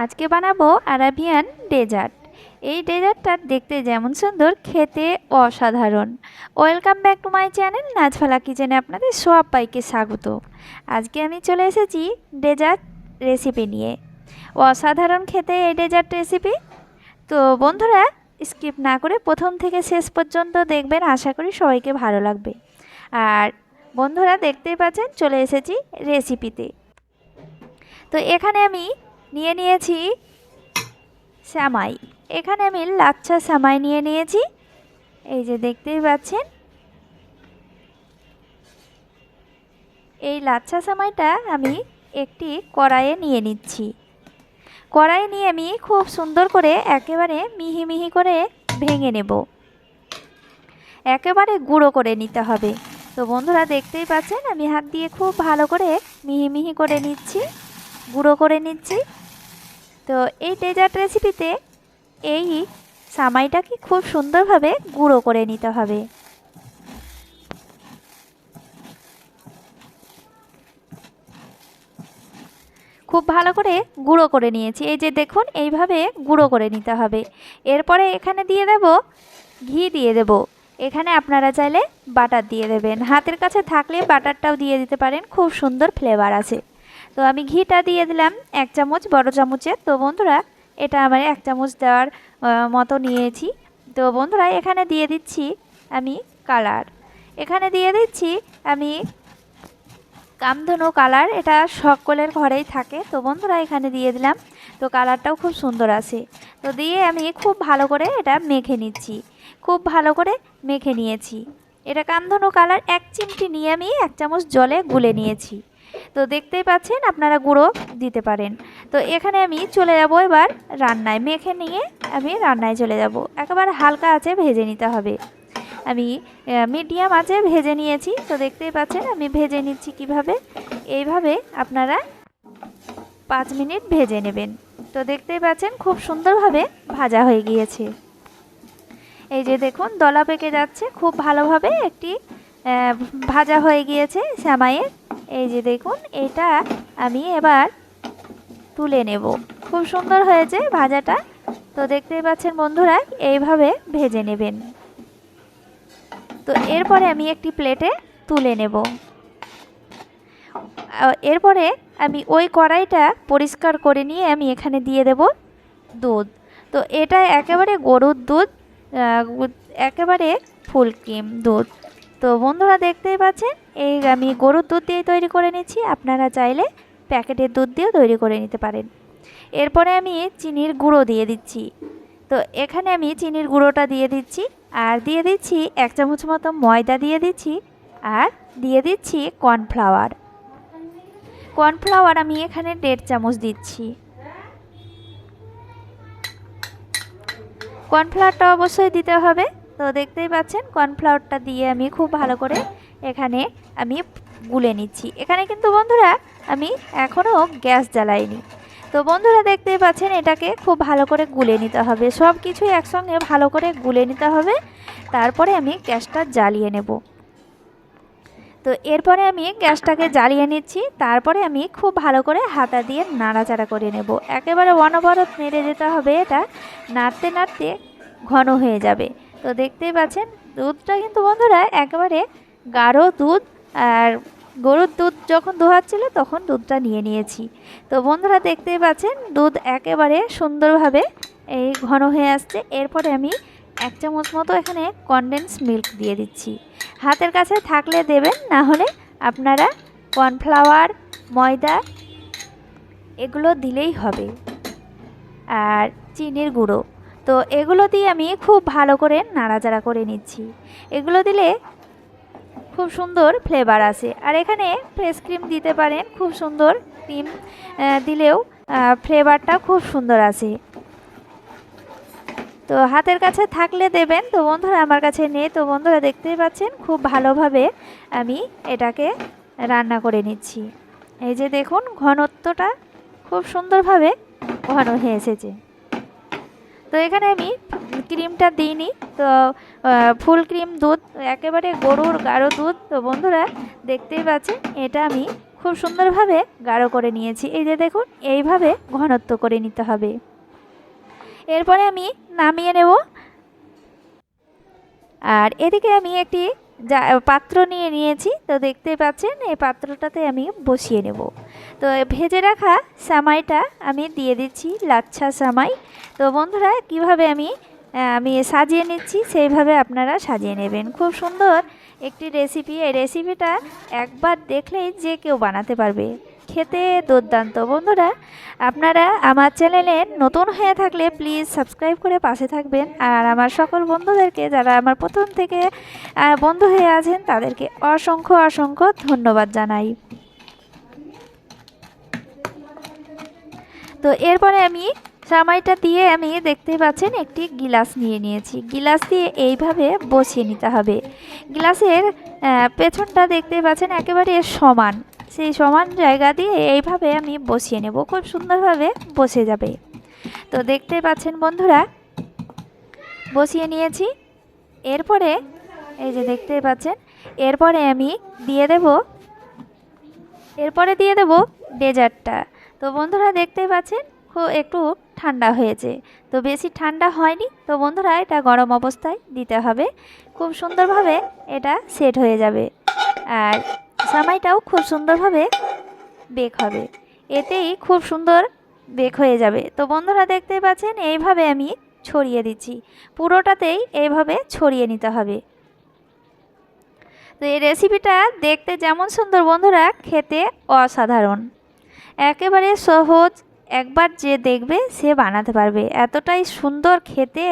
আজকে বানাবো Arabian dessert. এই ডেজার্টটা দেখতে যেমন সুন্দর, খেতে অসাধারণ। Welcome back to my channel Najfala কিচেনে আপনাদের সবাইকে স্বাগত। আজকে আমি চলে এসেছি ডেজার্ট রেসিপি নিয়ে। অসাধারণ খেতে এই ডেজার্ট রেসিপি। তো বন্ধুরা, স্কিপ না করে প্রথম থেকে শেষ পর্যন্ত দেখবেন, আশা করি সবাইকে ভালো লাগবে। আর বন্ধুরা, দেখতেই পাচ্ছেন চলে এসেছি রেসিপিতে। তো এখানে আমি নিয়ে নিয়েছি সেমাই। এখানে আমি লাচ্ছা সেমাই নিয়ে নিয়েছি। এই যে দেখতেই পাচ্ছেন, এই লাচ্ছা সেমাইটা আমি একটি কড়াইয়ে নিয়ে নিচ্ছি। কড়াই নিয়ে আমি খুব সুন্দর করে একেবারে মিহি মিহি করে ভেঙে নেব, একেবারে গুঁড়ো করে নিতে হবে। তো বন্ধুরা, দেখতেই পাচ্ছেন আমি হাত দিয়ে খুব ভালো করে মিহি মিহি করে নিচ্ছি, গুঁড়ো করে নিচ্ছি। তো এই ডেজার্ট রেসিপিতে এই সেমাইটাকে খুব সুন্দরভাবে গুঁড়ো করে নিতে হবে। খুব ভালো করে গুঁড়ো করে নিয়েছি। এই যে দেখুন, এইভাবে গুঁড়ো করে নিতে হবে। এরপরে এখানে দিয়ে দেব ঘি, দিয়ে দেব। এখানে আপনারা চাইলে বাটার দিয়ে দেবেন, হাতের কাছে থাকলে বাটারটাও দিয়ে দিতে পারেন, খুব সুন্দর ফ্লেভার আছে। তো আমি ঘিটা দিয়ে দিলাম 1 চামচ, বড় চামচের। তো বন্ধুরা, এটা আমার 1 চামচ দেওয়ার মতো নিয়েছি। তো বন্ধুরা, এখানে দিয়ে দিচ্ছি আমি কালার। এখানে দিয়ে দিচ্ছি আমি কামধেনু কালার, এটা সকলের ঘরেই থাকে। তো বন্ধুরা, এখানে দিয়ে দিলাম। তো কালারটাও খুব সুন্দর আসে। তো দিয়ে আমি খুব ভালো করে এটা মেখে নিচ্ছি, খুব ভালো করে মেখে নিয়েছি। এটা কামধেনু কালার 1 চিমটি নিয়ে আমি 1 চামচ জলে গুলে নিয়েছি। তো দেখতেই পাচ্ছেন, আপনারা গুঁড়ো দিতে পারেন। তো এখানে আমি চলে যাব এবার রান্নায়। মেখে নিয়ে আমি রান্নায় চলে যাব। একেবারে হালকা আঁচে ভেজে নিতে হবে। আমি মিডিয়াম আঁচে ভেজে নিয়েছি। তো দেখতেই পাচ্ছেন আমি ভেজে নিচ্ছি কিভাবে। এইভাবে আপনারা 5 মিনিট ভেজে নেবেন। তো দেখতেই পাচ্ছেন খুব সুন্দরভাবে ভাজা হয়ে গিয়েছে। এই যে দেখুন, দলা পেকে যাচ্ছে, খুব ভালোভাবে একটি ভাজা হয়ে গিয়েছে সেমাইয়ের। এই যে দেখুন, এটা আমি এবার তুলে নেব। খুব সুন্দর হয়েছে ভাজাটা। তো দেখতেই পাচ্ছেন বন্ধুরা, এইভাবে ভেজে নেবেন। তো এরপরে আমি একটি প্লেটে তুলে নেব। এরপরে আমি ওই কড়াইটা পরিষ্কার করে নিয়ে আমি এখানে দিয়ে দেব দুধ। তো এটা একেবারে গরুর দুধ, একেবারে ফুল ক্রিম দুধ। তো বন্ধুরা, দেখতেই পাচ্ছেন এই আমি গরুর দুধ দিয়ে তৈরি করে নিচ্ছি। আপনারা চাইলে প্যাকেটের দুধ দিয়েও তৈরি করে নিতে পারেন। এরপরে আমি চিনির গুঁড়ো দিয়ে দিচ্ছি। তো এখানে আমি চিনির গুঁড়োটা দিয়ে দিচ্ছি, আর দিয়ে দিচ্ছি 1 চামচ মতো ময়দা দিয়ে দিচ্ছি, আর দিয়ে দিচ্ছি কর্নফ্লাওয়ার। কর্নফ্লাওয়ার আমি এখানে 1.5 চামচ দিচ্ছি। কর্নফ্লাওয়ারটা অবশ্যই দিতে হবে। তো দেখতেই পাচ্ছেন কর্নফ্লাওয়ারটা দিয়ে আমি খুব ভালো করে এখানে আমি গুলে নিচ্ছি। এখানে কিন্তু বন্ধুরা আমি এখনও গ্যাস জ্বালাইনি। তো বন্ধুরা, দেখতেই পাচ্ছেন এটাকে খুব ভালো করে গুলে নিতে হবে, সব কিছুই একসঙ্গে ভালো করে গুলে নিতে হবে। তারপরে আমি গ্যাসটা জ্বালিয়ে নেব। তো এরপরে আমি গ্যাসটাকে জ্বালিয়ে নিচ্ছি। তারপরে আমি খুব ভালো করে হাতা দিয়ে নাড়াচাড়া করে নেব। একেবারে অনবরত নেড়ে যেতে হবে, এটা নাড়তে নাড়তে ঘন হয়ে যাবে। তো দেখতেই পাচ্ছেন দুধটা কিন্তু বন্ধুরা একেবারে গাঢ় দুধ, আর গরুর দুধ যখন দোহাচ্ছিল তখন দুধটা নিয়ে নিয়েছি। তো বন্ধুরা, দেখতেই পাচ্ছেন দুধ একেবারে সুন্দরভাবে এই ঘন হয়ে আসছে। এরপরে আমি 1 চামচ মতো এখানে কনডেন্স মিল্ক দিয়ে দিচ্ছি। হাতের কাছে থাকলে দেবেন, না হলে আপনারা কর্নফ্লাওয়ার, ময়দা এগুলো দিলেই হবে, আর চিনির গুঁড়ো। তো এগুলো দিয়ে আমি খুব ভালো করে নাড়াচাড়া করে নিচ্ছি। এগুলো দিলে খুব সুন্দর ফ্লেভার আসে। আর এখানে ফ্রেশ ক্রিম দিতে পারেন, খুব সুন্দর ক্রিম দিলেও ফ্লেভারটা খুব সুন্দর আসে। তো হাতের কাছে থাকলে দেবেন। তো বন্ধুরা, আমার কাছে নেই। তো বন্ধুরা, দেখতেই পাচ্ছেন খুব ভালোভাবে আমি এটাকে রান্না করে নিচ্ছি। এই যে দেখুন, ঘনত্বটা খুব সুন্দরভাবে ঘন হয়ে এসেছে। তো এখানে আমি ক্রিমটা দিইনি, তো ফুল ক্রিম দুধ, একেবারে গরুর গাঢ় দুধ। তো বন্ধুরা, দেখতেই পাচ্ছেন এটা আমি খুব সুন্দরভাবে গাঢ় করে নিয়েছি। এই যে দেখুন এইভাবে ঘনত্ব করে নিতে হবে। এরপরে আমি নামিয়ে নেব। আর এদিকে আমি একটি পাত্র নিয়ে নিয়েছি, তো দেখতেই পাচ্ছেন এই পাত্রটাতে আমি বসিয়ে নেব। তো ভেজে রাখা সেমাইটা আমি দিয়ে দিচ্ছি, লাচ্ছা সেমাই। তো বন্ধুরা কিভাবে আমি সাজিয়ে নিচ্ছি সেইভাবে আপনারা সাজিয়ে নেবেন। খুব সুন্দর একটি রেসিপি। এই রেসিপিটা একবার দেখলেই যে কেউ বানাতে পারবে, খেতে দুর্দান্ত। বন্ধুরা আপনারা আমার চ্যানেলে নতুন হয়ে থাকলে প্লিজ সাবস্ক্রাইব করে পাশে থাকবেন। আর আমার সকল বন্ধুদেরকে যারা আমার প্রথম থেকে বন্ধু হয়ে আছেন তাদেরকে অসংখ্য অসংখ্য ধন্যবাদ জানাই। তো এরপরে আমি সেমাইটা দিয়ে আমি দেখতেই পাচ্ছেন একটি গিলাস নিয়ে নিয়েছি। গিলাস দিয়ে এইভাবে বসিয়ে নিতে হবে। গিলাসের পেছনটা দেখতেই পাচ্ছেন একেবারে সমান, সেই সমান জায়গা দিয়ে এইভাবে আমি বসিয়ে নেব। খুব সুন্দরভাবে বসে যাবে। তো দেখতেই পাচ্ছেন বন্ধুরা বসিয়ে নিয়েছি। এরপরে এই যে দেখতেই পাচ্ছেন এরপরে আমি দিয়ে দেব ডেজার্টটা। তো বন্ধুরা দেখতেই পাচ্ছেন একটু ঠান্ডা হয়েছে, তো বেশি ঠান্ডা হয়নি। তো বন্ধুরা এটা গরম অবস্থায় দিতে হবে, খুব সুন্দরভাবে এটা সেট হয়ে যাবে। আর সেমাইটাও খুব সুন্দরভাবে বেক হবে, এতেই খুব সুন্দর বেক হয়ে যাবে। তো বন্ধুরা দেখতেই পাচ্ছেন এইভাবে আমি ছড়িয়ে দিচ্ছি, পুরোটাতেই এইভাবে ছড়িয়ে নিতে হবে। তো এই রেসিপিটা দেখতে যেমন সুন্দর বন্ধুরা খেতে অসাধারণ, একেবারে সহজ। একবার যে দেখবে সে বানাতে পারবে, এতটাই সুন্দর খেতে।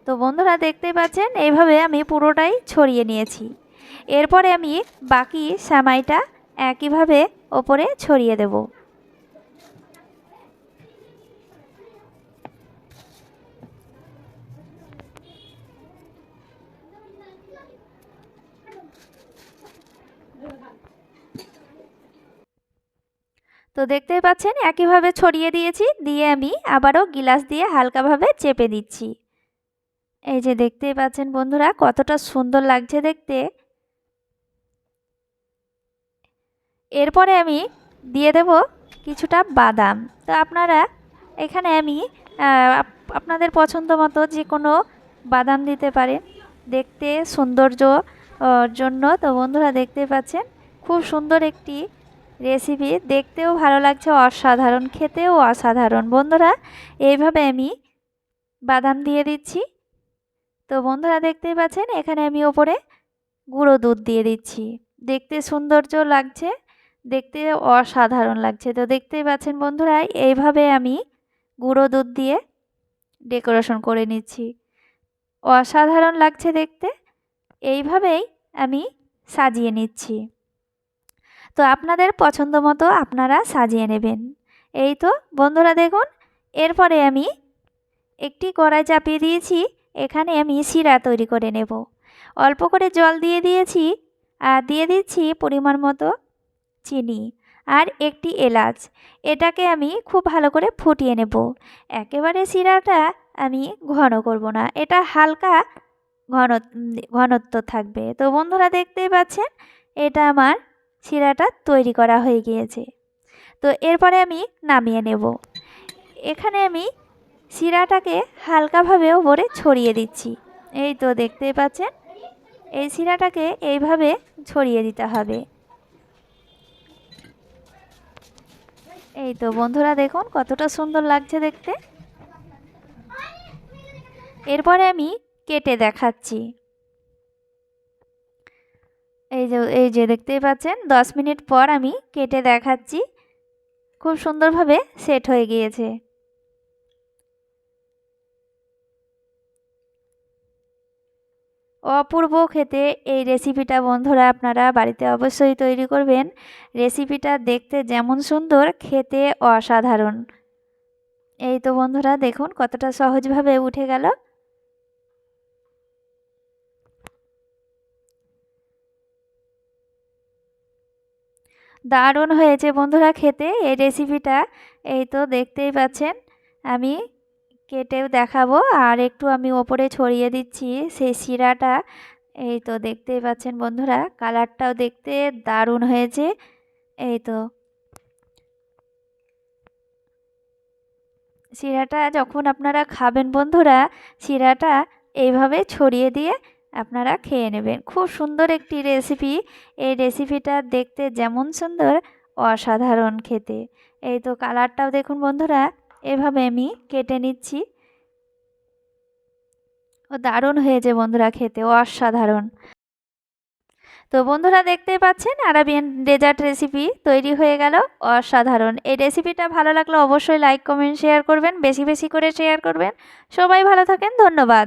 তো বন্ধুরা দেখতেই পাচ্ছেন এইভাবে আমি পুরোটাই ছড়িয়ে নিয়েছি। এরপরে আমি বাকি সেমাইটা একইভাবে ওপরে ছড়িয়ে দেব। তো দেখতেই পাচ্ছেন একইভাবে ছড়িয়ে দিয়েছি, দিয়ে আমি আবারও গিলাস দিয়ে হালকাভাবে চেপে দিচ্ছি। এই যে দেখতেই পাচ্ছেন বন্ধুরা কতটা সুন্দর লাগছে দেখতে। এরপরে আমি দিয়ে দেব কিছুটা বাদাম। তো আপনারা এখানে আমি আপনাদের পছন্দ মতো যে কোনো বাদাম দিতে পারেন দেখতে সৌন্দর্য জন্য। তো বন্ধুরা দেখতেই পাচ্ছেন খুব সুন্দর একটি রেসিপি, দেখতেও ভালো লাগছে, অসাধারণ, খেতেও অসাধারণ। বন্ধুরা এইভাবে আমি বাদাম দিয়ে দিচ্ছি। তো বন্ধুরা দেখতেই পাচ্ছেন এখানে আমি ওপরে গুঁড়ো দুধ দিয়ে দিচ্ছি, দেখতে সৌন্দর্য লাগছে, দেখতে অসাধারণ লাগছে। তো দেখতেই পাচ্ছেন বন্ধুরা এইভাবে আমি গুঁড়ো দুধ দিয়ে ডেকোরেশন করে নিচ্ছি, অসাধারণ লাগছে দেখতে। এইভাবেই আমি সাজিয়ে নিচ্ছি। তো আপনাদের পছন্দ মতো আপনারা সাজিয়ে নেবেন। এই তো বন্ধুরা দেখুন, এরপরে আমি একটি কড়াই চাপিয়ে দিয়েছি, এখানে আমি শিরা তৈরি করে নেব। অল্প করে জল দিয়ে দিয়েছি, আর দিয়ে দিচ্ছি পরিমাণ মতো চিনি আর একটি এলাচ। এটাকে আমি খুব ভালো করে ফুটিয়ে নেব। একেবারে শিরাটা আমি ঘন করব না, এটা হালকা ঘনত্ব থাকবে। তো বন্ধুরা দেখতেই পাচ্ছেন এটা আমার শিরাটা তৈরি করা হয়ে গিয়েছে। তো এরপরে আমি নামিয়ে নেব। এখানে আমি শিরাটাকে হালকাভাবে ওপরে ছড়িয়ে দিচ্ছি। এই তো দেখতেই পাচ্ছেন এই শিরাটাকে এইভাবে ছড়িয়ে দিতে হবে। এই তো বন্ধুরা দেখুন কতটা সুন্দর লাগছে দেখতে। এরপরে আমি কেটে দেখাচ্ছি। এই যে দেখতেই পাচ্ছেন 10 মিনিট পর আমি কেটে দেখাচ্ছি, খুব সুন্দরভাবে সেট হয়ে গিয়েছে। অপূর্ব খেতে এই রেসিপিটা বন্ধুরা আপনারা বাড়িতে অবশ্যই তৈরি করবেন। রেসিপিটা দেখতে যেমন সুন্দর খেতে অসাধারণ। এই তো বন্ধুরা দেখুন কতটা সহজভাবে উঠে গেল। দারুণ হয়েছে বন্ধুরা খেতে এই রেসিপিটা। এই তো দেখতেই পাচ্ছেন আমি কেটেও দেখাবো, আর একটু আমি ওপরে ছড়িয়ে দিচ্ছি সেই শিরাটা। এই তো দেখতেই পাচ্ছেন বন্ধুরা, কালারটাও দেখতে দারুণ হয়েছে। এই তো শিরাটা যখন আপনারা খাবেন বন্ধুরা, শিরাটা এইভাবে ছড়িয়ে দিয়ে আপনারা খেয়ে নেবেন। খুব সুন্দর একটি রেসিপি। এই রেসিপিটা দেখতে যেমন সুন্দর, অসাধারণ খেতে। এই তো কালারটাও দেখুন বন্ধুরা, এভাবে আমি কেটে নিচ্ছি। ও দারুণ হয়েছে বন্ধুরা, খেতে অসাধারণ। তো বন্ধুরা দেখতেই পাচ্ছেন, আরাবিয়ান ডেজার্ট রেসিপি তৈরি হয়ে গেল, অসাধারণ। এই রেসিপিটা ভালো লাগলে অবশ্যই লাইক কমেন্ট শেয়ার করবেন, বেশি বেশি করে শেয়ার করবেন। সবাই ভালো থাকেন, ধন্যবাদ।